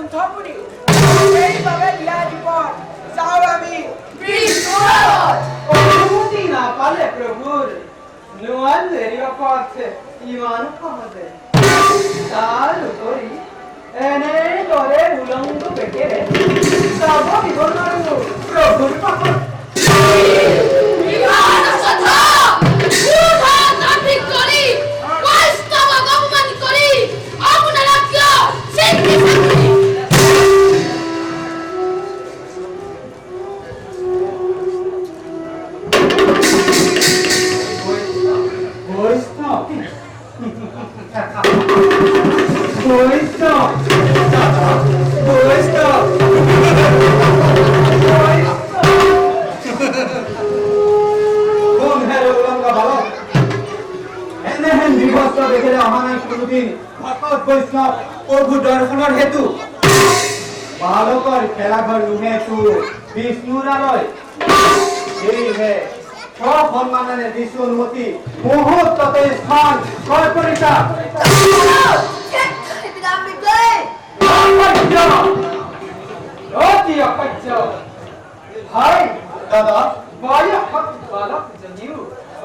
গ্ৰন্থ পঢ়ি সেইবাবে দিয়া দীপত যাওঁ আমি অনুমতি নাপালে প্ৰভুৰ নোৱাৰি পথে ইমান সহজে তাৰ উপৰি এনেদৰে উলংগ বেগেৰে যাব দিব নোৱাৰো প্ৰভুৰ পাপত দৰ্শনৰ হেতু বালকৰ খেলাঘৰ নুহেতু বিষ্ণুৰালয় সেয়েহে সন্মানেৰে দিছো অনুমতি মুহূৰ্ততে স্থান ক্ৰয় কৰিছা অতি অসহ্য ভাই দাদা বয়সত বালক জনীও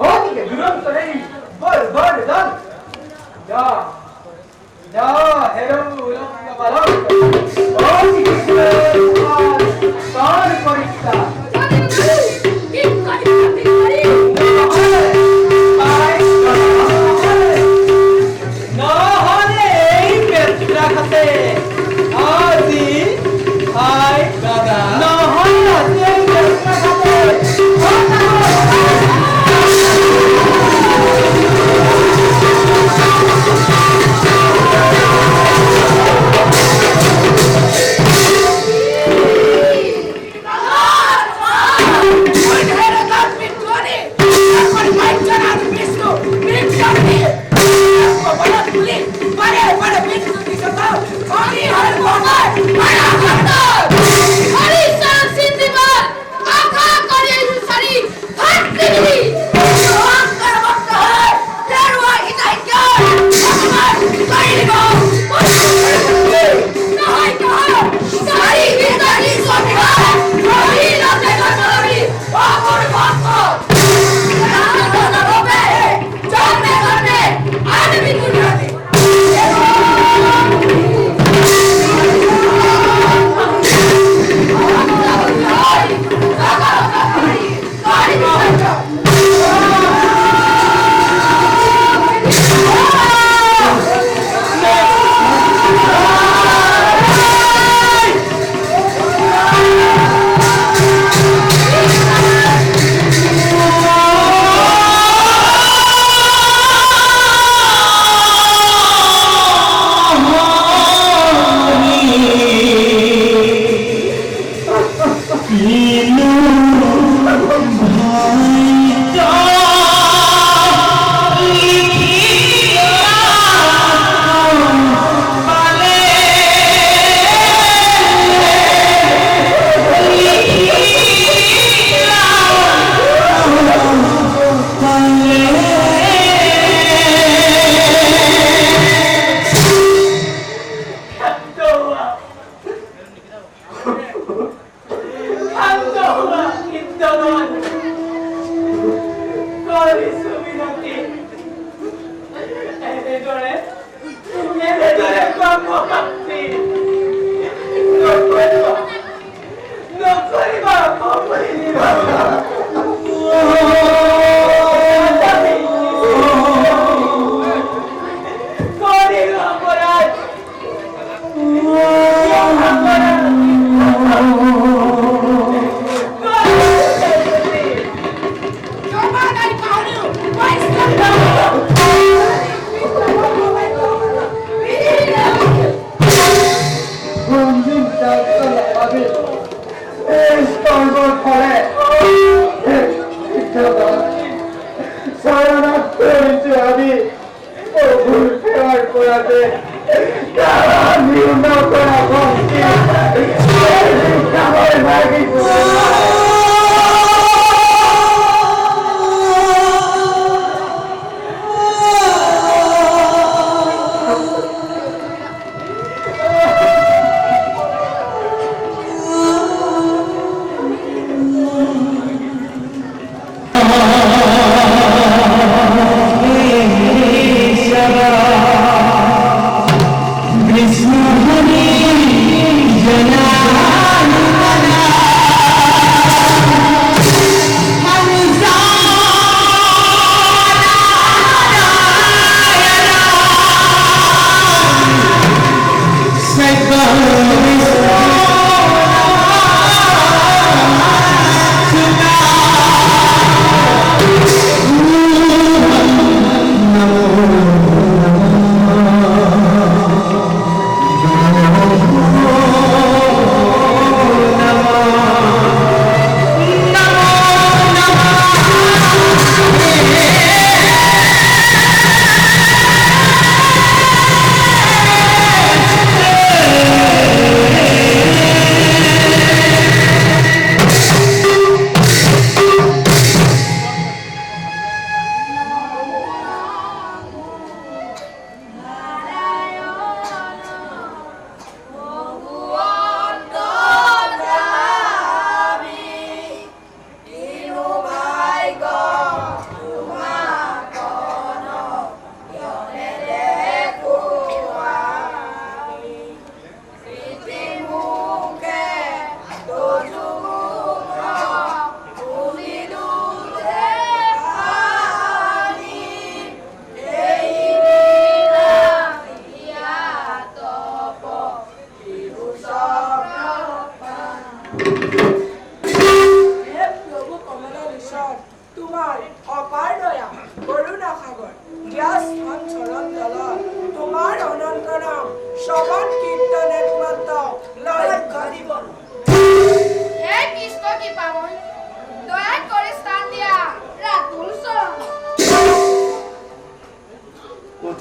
অতিকে দুৰন্তৰে বৰ দান যা হেৰো উলংগ বালক অতি স্থান কৰিছা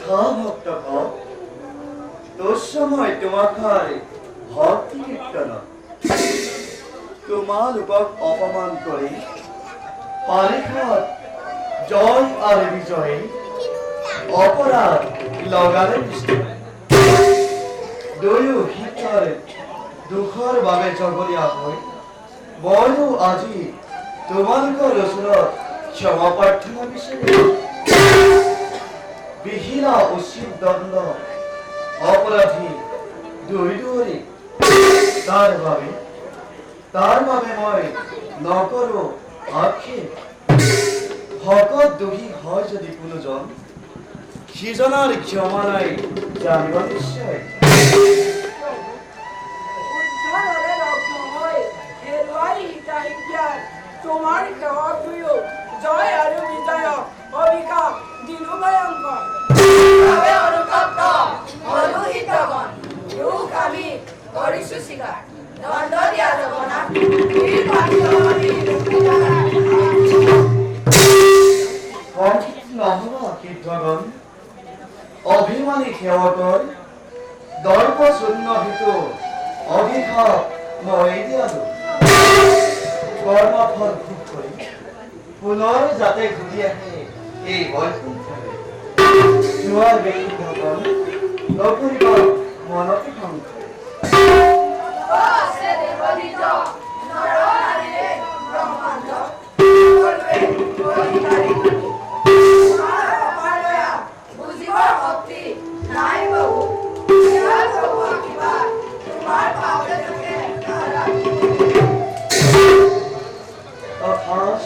শ্রদ্ধা ভক্ত ভব তোর সময় তোমাকার ভক্তি কীর্তন তোমার উপর অপমান করে পারিখাত জয় আর বিজয়ে অপরাধ লগালে দুয়ো হিতার দুখৰ বাবে জগৰীয়া হৈ ময়ো আজি তোমালোকৰ ওচৰত ক্ষমা প্ৰাৰ্থনা বিচাৰি বিহিলা উচিত দণ্ড অপৰাধী দুয়োৰে তাৰ বাবে মই নকৰো আক্ষেপ ভকত দুখী হয় যদি কোনোজন সিজনাৰ ক্ষমা নাই জানিব নিশ্চয় উদ্ধারে লগ্ন হয় হেরুয়ারি হিতাহিজ্ঞান তোমার সেবা প্রিয় জয় আর বিজয় অবিকা দিনু ভয়ঙ্কর তবে অনুতপ্ত মধুহিতগণ দুখ আমি কৰিছো স্বীকাৰ দণ্ড দিয়া যাব না বীৰ পাণ্ডৱী নহবা কীৰ্তগণ অভিমানী সেৱকৰ দৰ্প শূন্য ভিতু অভিশাপ মই দিয়ালো কৰ্মফল ভোগ কৰি পুনৰ যাতে ঘূৰি আহে এই বৈকুণ্ঠলৈ যোৱাৰ ব্যক্তিসকল নকৰিবা মনতে সংশয় আছে দেৱদীত নৰনাৰীৰে ব্ৰহ্মাণ্ড সকলোৱে অধিকাৰী তোমাৰ অপাৰ দয়া বুজিবৰ শক্তি নাই বাবু ইয়াৰ প্ৰভু কিবা তোমাৰ পাওঁতে থাকে অৰ্থাৎ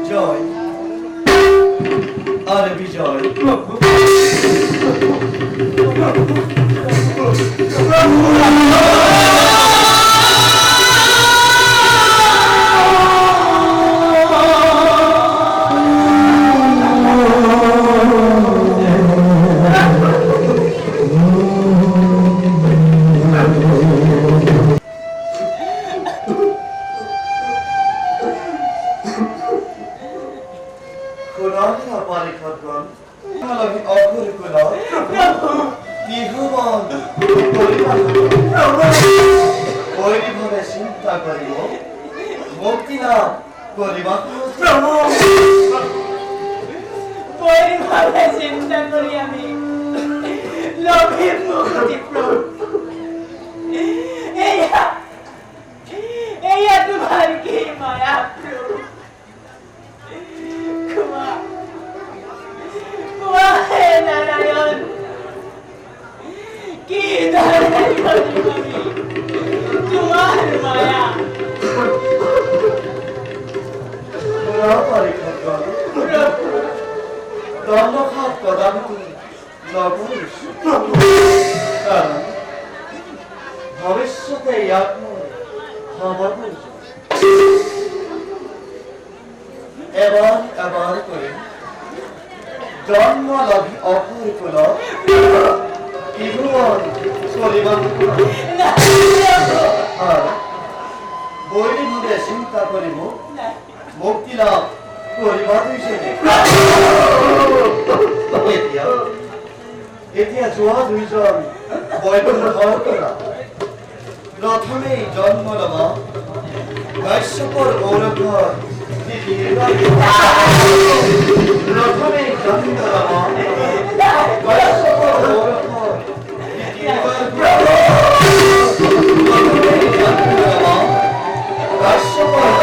জয় আর বিজয় খোলা পারিখাতগণ তোমালোকে অঘোর খোলা ত্রিভুবন ওইভাবে চিন্তা করিব মুক্তি লাভ করিবা পরিভাবে চিন্তা করি আমি লোভে মুক্তি প্রভু এইয়া তোমার কি মায়া প্রভু হে নারায়ণ কি ধরনের তোমার মায়া দণ্ডঘাত কদাপি কারণ ভবিষ্যতে হবার এবার এবার করে জন্মলাভী অপরিকুল ত্রিভুবন পরিমাণ আর বৈরীভাবে চিন্তা করিব মুক্তি লাভ করিবা হিসেবে এতিয়া যোৱা দুইজন বৈকুণ্ঠৰা প্ৰথমেই জন্ম লবা কাশ্যপৰ গৌৰৱৰ প্ৰথমেই জন্ম লবা কাশ্যপৰ গৌৰৱৰ প্ৰথমেই জন্ম লবা কাশ্যপৰ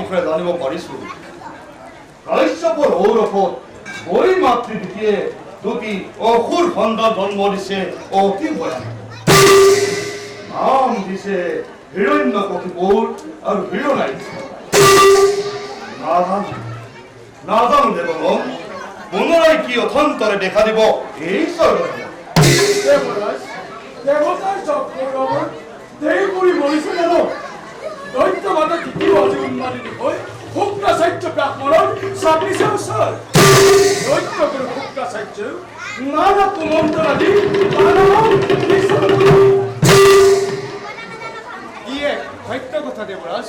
মুখে জানিব পাৰিছোঁ কাশ্যপৰ ঔৰসত বৈ মাতৃপিতৃয়ে দুটি অসুৰ সন্তান জন্ম দিছে অতি ভয়ানক নাম দিছে হিৰণ্যকশিপুৰ আৰু হিৰণ্যাক্ষ নাজানো দেৱগণ পুনৰাই কি অথন্তৰে দেখা দিব এই স্বৰ্গত দেৱৰাজ দেৱতাৰ চক্ৰৰ দেহ কৰি মৰিছে জানো দৈত্যবাদে দ্বিতীয় আজি উন্মাদিনী হৈ শুক্ৰাচাৰ্য ব্ৰাহ্মণৰ চাপিছে ওচৰ দৈত্যগুৰু শুক্ৰাচাৰ্য নানা কুমন্ত্ৰণ আদি ই এক সত্য কথা দেৱৰাজ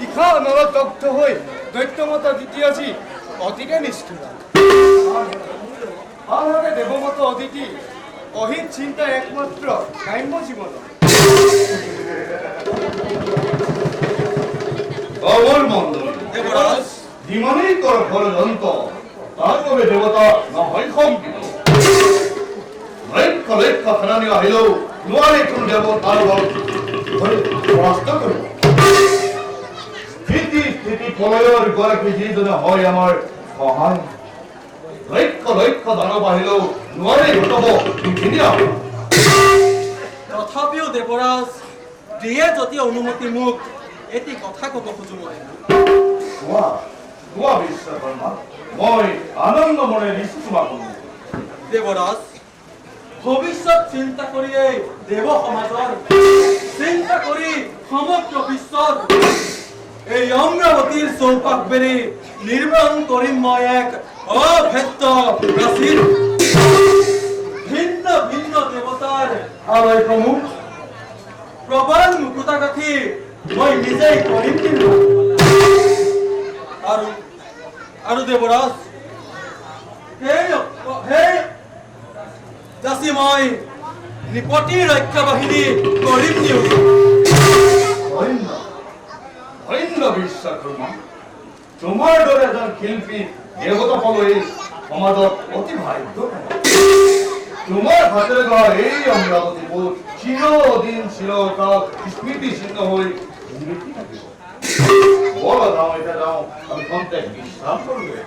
ইখা নৰত দগ্ধ হৈ দৈত্যমতা দ্বিতীয়জী অতিকে নিষ্ঠুৰ আনহাতে দেৱমত অদিতি অহিত চিন্তা একমাত্ৰ গ্ৰাম্য জীৱন অমৰ মন্ডলী দেৱৰাজ যিমানেই কৰ ষড়যন্ত্ৰ তাৰ বাবে দেৱতা নহয় শংকিত লক্ষ লক্ষ সেনানী আহিলেও নোৱাৰে কোনো দেৱতাৰ পৰাস্ত কৰিব স্থিতি প্ৰলয়ৰ গৰাকী যিজনে হয় আমাৰ সহায় লক্ষ লক্ষ দানৱ আহিলেও নোৱাৰে ঘটাব সেইখিনি তথাপিও দেৱৰাজ দিয়ে যদি অনুমতি মোক এটি কথা ক'ব খোজো কোৱা বিশ্বকৰ্মা মই আনন্দ মনে নিশ্চয় কৰোঁ দেৱৰাজ ভৱিষ্যত চিন্তা কৰিয়েই দেৱ সমাজৰ চিন্তা কৰি সমগ্ৰ বিশ্বৰ এই অমৰাৱতীৰ চৌপাশ বেৰি নিৰ্মাণ কৰিম মই এক অভেদ্য প্ৰাচীৰ ভিন্ন ভিন্ন দেৱতাৰ আলয়সমূহ প্ৰবল মুকুতা গাঁঠি মই নিজেই কৰিম আৰু দেৱৰাজ সেই যাচি মই নৃপতি ৰক্ষা বাহিনী কৰিম নিয়োগ ধন্য বিশ্বকৰ্মা তোমাৰ দৰে এজন শিল্পী দেৱতা পাবলৈ সমাজত অতি ভাগ্য তোমাৰ হাতেৰে গঢ়া এই অমৰাৱতীবোৰ চিৰদিন চিৰকাল স্মৃতি চিহ্ন হৈ জিলিকি থাকিব বলা যাওঁ এতিয়া যাওঁ আমি খন্তেক বিশ্ৰাম কৰোঁগৈ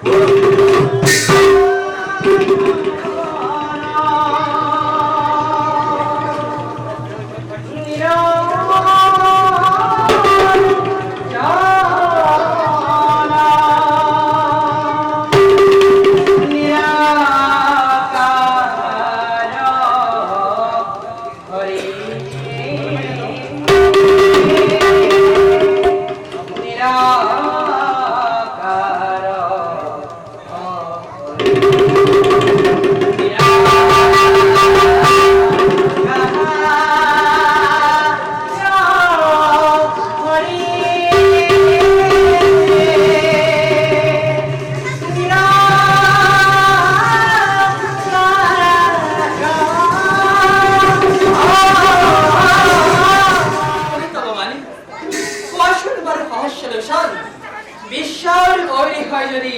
বিশ্বৰ গৌৰী হয় যদি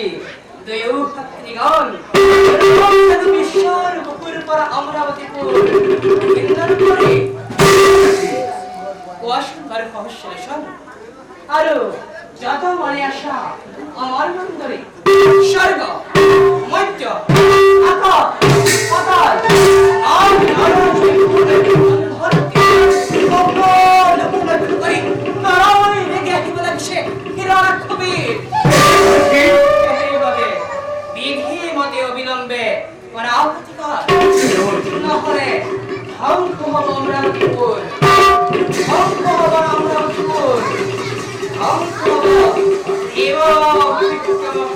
দুয়ো ভাতৃগণ বিশ্বৰ বুকুৰ পৰা অমৰাৱতীপুৰ কৰি কোৱাচোন বাৰু সহস্ৰেশ্বন আৰু যত মনে আশা আমাৰ মন্দৰী স্বৰ্গ মধ্য আকাশ পাতাল অবিলম্বে নহলে ধ্বংস হব অমৰাৱতীপুৰ ধ্বংস হব অমৰাৱতীপুৰ ধ্বংস হব